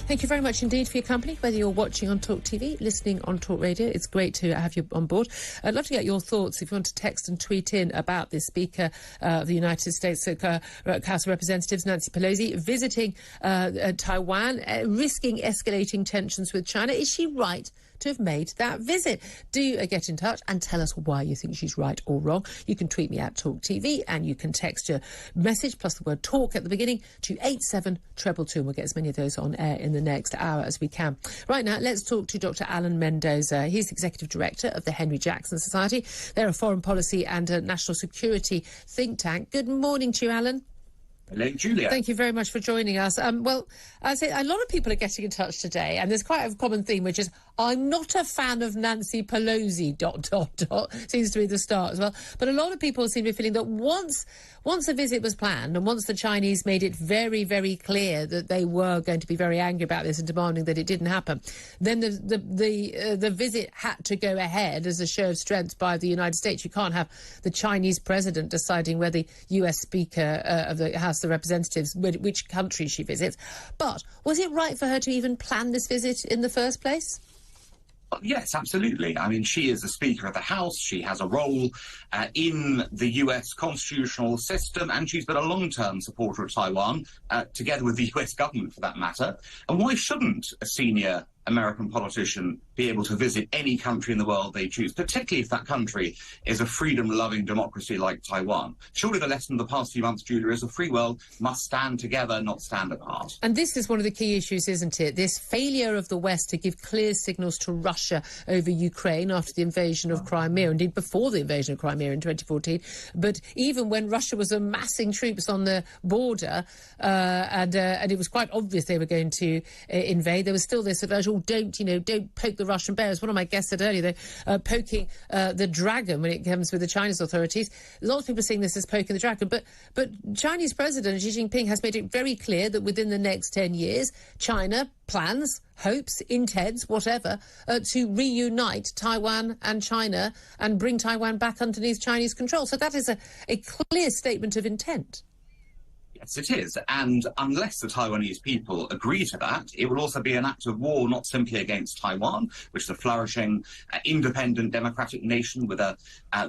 Thank you very much indeed for your company, whether you're watching on TalkTV, listening on Talk Radio. It's great to have you on board. I'd love to get your thoughts if you want to text and tweet in about the Speaker of the United States House of Representatives, Nancy Pelosi, visiting Taiwan, risking escalating tensions with China. Is she right to have made that visit? Do get in touch and tell us why you think she's right or wrong. You can tweet me at TalkTV and you can text your message plus the word talk at the beginning to 87222, and we'll get as many of those on air in the next hour as we can. Right now, let's talk to Dr. Alan Mendoza. He's Executive Director of the Henry Jackson Society. They're a foreign policy and a national security think tank. Good morning to you, Alan. Hello, Julia. Thank you very much for joining us. Well, I say a lot of people are getting in touch today, and there's quite a common theme, which is, I'm not a fan of Nancy Pelosi, ... seems to be the start as well. But a lot of people seem to be feeling that once a visit was planned, and once the Chinese made it very, very clear that they were going to be very angry about this and demanding that it didn't happen, then the visit had to go ahead as a show of strength by the United States. You can't have the Chinese president deciding where the US Speaker of the House of Representatives, which country she visits. But was it right for her to even plan this visit in the first place? Yes, absolutely. I mean, she is the Speaker of the House. She has a role in the US constitutional system, and she's been a long-term supporter of Taiwan, together with the US government, for that matter. And why shouldn't a senior American politician be able to visit any country in the world they choose, particularly if that country is a freedom-loving democracy like Taiwan? Surely the lesson of the past few months, Julia, is the free world must stand together, not stand apart. And this is one of the key issues, isn't it? This failure of the West to give clear signals to Russia over Ukraine after the invasion of Crimea, indeed before the invasion of Crimea in 2014. But even when Russia was amassing troops on the border, and it was quite obvious they were going to invade, there was still this urge, don't poke the Russian bear. As one of my guests said earlier, they're poking the dragon when it comes with the Chinese authorities. Lots of people are seeing this as poking the dragon, but Chinese President Xi Jinping has made it very clear that within the next 10 years, China plans, hopes, intends, whatever, to reunite Taiwan and China and bring Taiwan back underneath Chinese control. So that is a clear statement of intent. Yes, it is. And unless the Taiwanese people agree to that, it will also be an act of war, not simply against Taiwan, which is a flourishing, independent, democratic nation with a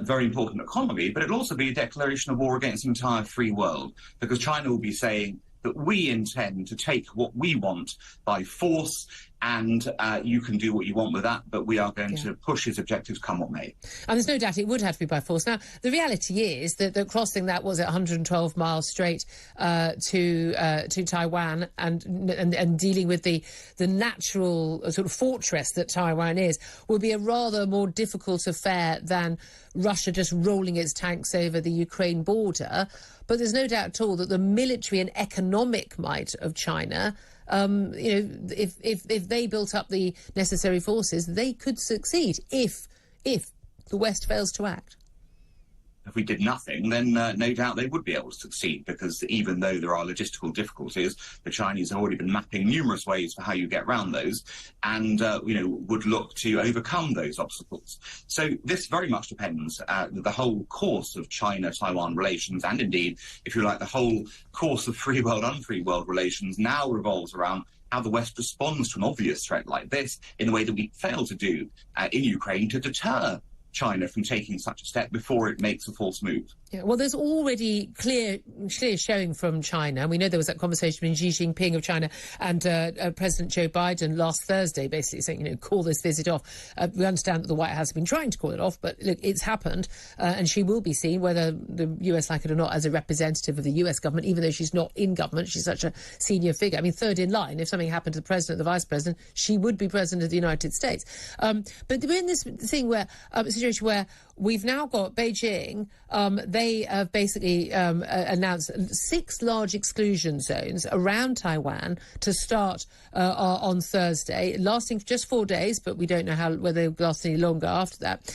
very important economy, but it'll also be a declaration of war against the entire free world, because China will be saying that we intend to take what we want by force, and you can do what you want with that, but we are going to push his objectives come what may. And there's no doubt it would have to be by force. Now, the reality is that crossing that, was 112 miles straight to Taiwan and dealing with the natural sort of fortress that Taiwan is will be a rather more difficult affair than Russia just rolling its tanks over the Ukraine border. But there's no doubt at all that the military and economic might of China, if they built up the necessary forces, they could succeed if the West fails to act. If we did nothing, then no doubt they would be able to succeed, because even though there are logistical difficulties, the Chinese have already been mapping numerous ways for how you get around those, and would look to overcome those obstacles. So this very much depends. The whole course of China-Taiwan relations, and indeed, if you like, the whole course of free world, unfree world relations, now revolves around how the West responds to an obvious threat like this in the way that we failed to do in Ukraine to deter China from taking such a step before it makes a false move. Yeah, well, there's already clear showing from China. And we know there was that conversation between Xi Jinping of China and President Joe Biden last Thursday, basically saying, call this visit off. We understand that the White House has been trying to call it off, but look, it's happened. And she will be seen, whether the US like it or not, as a representative of the US government, even though she's not in government. She's such a senior figure. I mean, third in line. If something happened to the president or the vice president, she would be president of the United States. But we're in this thing where, situation where we've now got Beijing, they have basically announced 6 large exclusion zones around Taiwan to start on Thursday, lasting just 4 days, but we don't know whether they'll last any longer after that.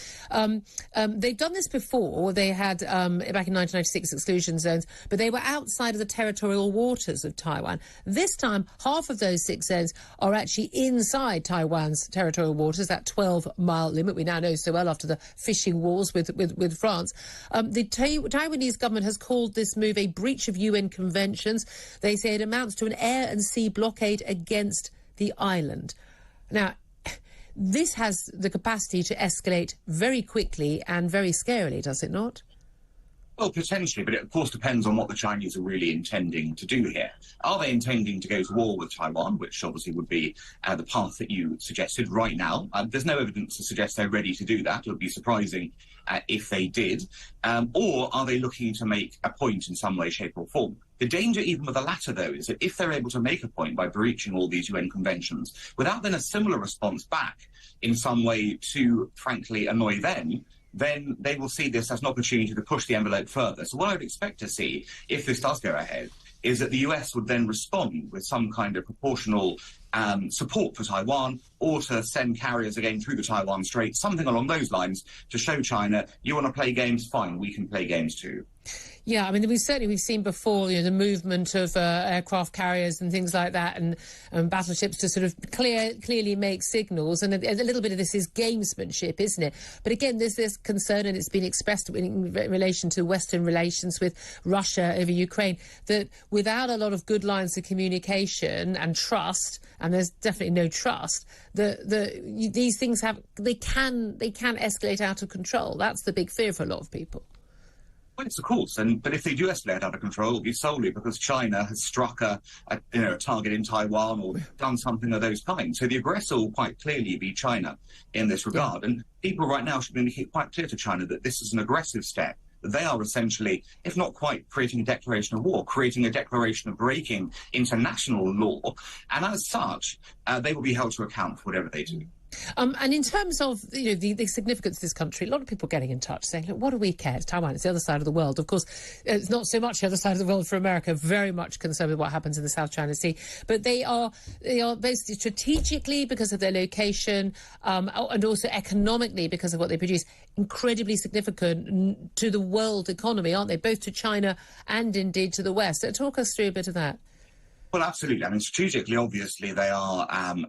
They've done this before. They had, back in 1996, exclusion zones, but they were outside of the territorial waters of Taiwan. This time, half of those 6 zones are actually inside Taiwan's territorial waters, that 12-mile limit we now know so well after the fishing wars with France. The Taiwanese government has called this move a breach of UN conventions. They say it amounts to an air and sea blockade against the island. Now, this has the capacity to escalate very quickly and very scarily, does it not? Well, potentially, but it of course depends on what the Chinese are really intending to do here. Are they intending to go to war with Taiwan, which obviously would be the path that you suggested right now? There's no evidence to suggest they're ready to do that. It would be surprising if they did. Or are they looking to make a point in some way, shape or form? The danger even with the latter, though, is that if they're able to make a point by breaching all these UN conventions, without then a similar response back in some way to, frankly, annoy them, then they will see this as an opportunity to push the envelope further. So what I would expect to see, if this does go ahead, is that the US would then respond with some kind of proportional support for Taiwan, or to send carriers again through the Taiwan Strait, something along those lines, to show China, you want to play games, fine, we can play games too. Yeah, I mean, we've seen before, the movement of aircraft carriers and things like that, and battleships to sort of clearly make signals, and a little bit of this is gamesmanship, isn't it? But again, there's this concern, and it's been expressed in relation to Western relations with Russia over Ukraine, that without a lot of good lines of communication and trust, and there's definitely no trust, these things can escalate out of control. That's the big fear for a lot of people. Well, it's of course, but if they do escalate out of control, it'll be solely because China has struck a target in Taiwan or done something of those kinds. So the aggressor will quite clearly be China in this regard. Yeah. And people right now should make it quite clear to China that this is an aggressive step. They are essentially, if not quite creating a declaration of war, creating a declaration of breaking international law. And as such, they will be held to account for whatever they do. And in terms of the significance of this country, a lot of people getting in touch saying, look, what do we care? It's Taiwan, it's the other side of the world. Of course, it's not so much the other side of the world for America, very much concerned with what happens in the South China Sea. But they are basically strategically, because of their location, and also economically because of what they produce, incredibly significant to the world economy, aren't they? Both to China and indeed to the West. So talk us through a bit of that. Well, absolutely. I mean, strategically, obviously, they are an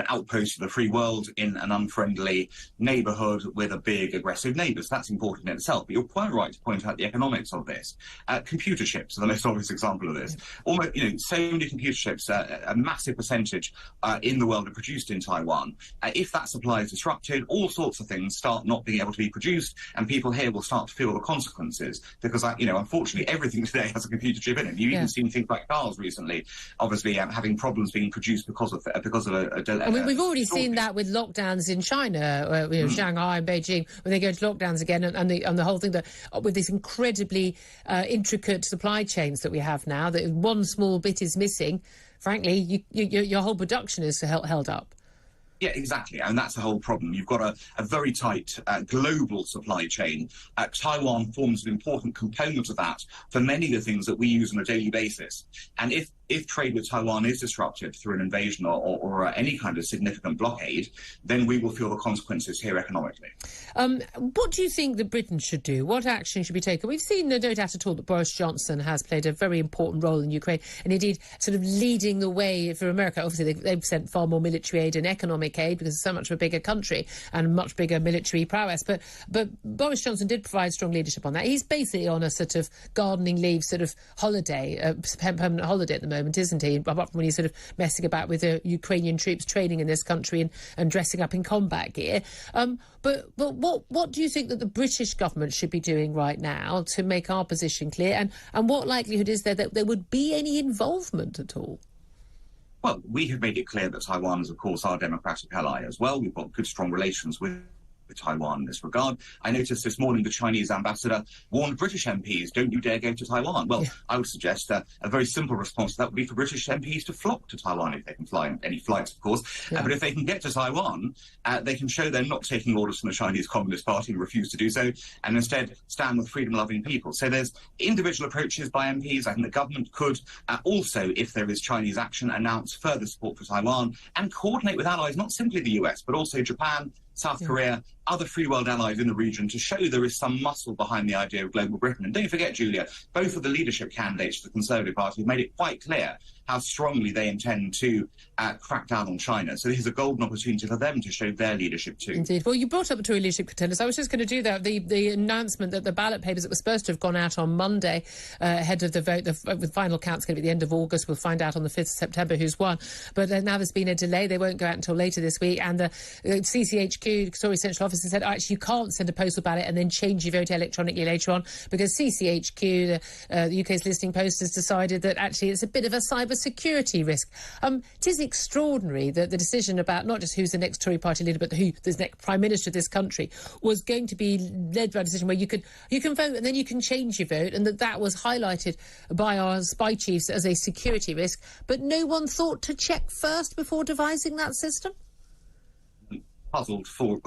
outpost of the free world in an unfriendly neighbourhood with a big, aggressive neighbour. So that's important in itself. But you're quite right to point out the economics of this. Computer chips are the most obvious example of this. Almost, so many computer chips, a massive percentage in the world are produced in Taiwan. If that supply is disrupted, all sorts of things start not being able to be produced, and people here will start to feel the consequences. Because, unfortunately, everything today has a computer chip in it. You've even seen things like cars recently, obviously having problems being produced because of a delay. I mean, we've already seen that with lockdowns in China, Shanghai and Beijing, when they go into lockdowns again, and the whole thing, that with these incredibly intricate supply chains that we have now, that one small bit is missing, frankly, your whole production is held up. Yeah, exactly. And that's the whole problem. You've got a very tight global supply chain. Taiwan forms an important component of that for many of the things that we use on a daily basis. And if trade with Taiwan is disrupted through an invasion or any kind of significant blockade, then we will feel the consequences here economically. What do you think that Britain should do? What action should be taken? We've seen, no doubt at all, that Boris Johnson has played a very important role in Ukraine, and indeed sort of leading the way for America. Obviously, they've sent far more military aid and economic aid because it's so much of a bigger country and much bigger military prowess. But Boris Johnson did provide strong leadership on that. He's basically on a sort of gardening leave sort of holiday, permanent holiday at the moment, isn't he? Apart from when he's sort of messing about with the Ukrainian troops training in this country and dressing up in combat gear. But what do you think that the British government should be doing right now to make our position clear? And what likelihood is there that there would be any involvement at all? Well, we have made it clear that Taiwan is, of course, our democratic ally as well. We've got good, strong relations with Taiwan in this regard. I noticed this morning the Chinese ambassador warned British MPs, don't you dare go to Taiwan. Well, I would suggest a very simple response to that would be for British MPs to flock to Taiwan if they can fly any flights, of course. But if they can get to Taiwan, they can show they're not taking orders from the Chinese Communist Party and refuse to do so, and instead stand with freedom-loving people. So there's individual approaches by MPs. I think the government could also, if there is Chinese action, announce further support for Taiwan and coordinate with allies, not simply the US, but also Japan, South Korea, other free world allies in the region, to show there is some muscle behind the idea of global Britain. And don't forget, Julia, both of the leadership candidates for the Conservative Party have made it quite clear how strongly they intend to crack down on China. So this is a golden opportunity for them to show their leadership too. Indeed. Well, you brought up the two leadership contenders. I was just going to do that. The announcement that the ballot papers that were supposed to have gone out on Monday ahead of the vote, the final count's going to be at the end of August. We'll find out on the 5th of September who's won. But now there's been a delay. They won't go out until later this week. And the CCHQ, Sorry Central Officer, said, actually, you can't send a postal ballot and then change your vote electronically later on, because CCHQ, the UK's listing post, has decided that actually it's a bit of a cyber security risk. It is extraordinary that the decision about not just who's the next Tory party leader, but who the next Prime Minister of this country was going to be led by a decision where you can vote and then you can change your vote, and that was highlighted by our spy chiefs as a security risk. But no one thought to check first before devising that system? Puzzled full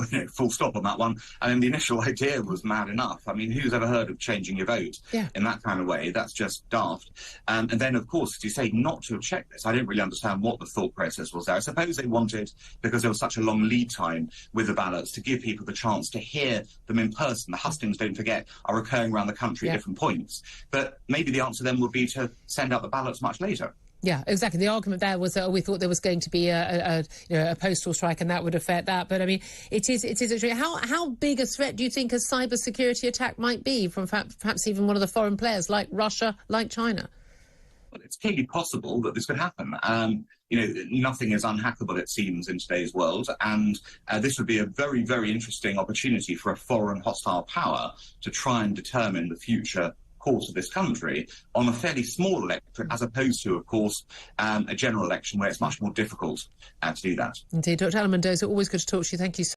stop on that one. I mean, the initial idea was mad enough. I mean, who's ever heard of changing your vote in that kind of way? That's just daft. And then, of course, as you say, not to have checked this. I don't really understand what the thought process was there. I suppose they wanted, because there was such a long lead time with the ballots, to give people the chance to hear them in person. The hustings, don't forget, are occurring around the country at different points. But maybe the answer then would be to send out the ballots much later. Yeah, exactly. The argument there was that we thought there was going to be a postal strike, and that would affect that. But I mean, it is a how big a threat do you think a cyber security attack might be from perhaps even one of the foreign players like Russia, like China? Well, it's clearly possible that this could happen. Nothing is unhackable, it seems, in today's world, and this would be a very, very interesting opportunity for a foreign hostile power to try and determine the future course of this country on a fairly small electorate, as opposed to, of course, a general election where it's much more difficult to do that. Indeed. Dr. Alan Mendoza, always good to talk to you. Thank you so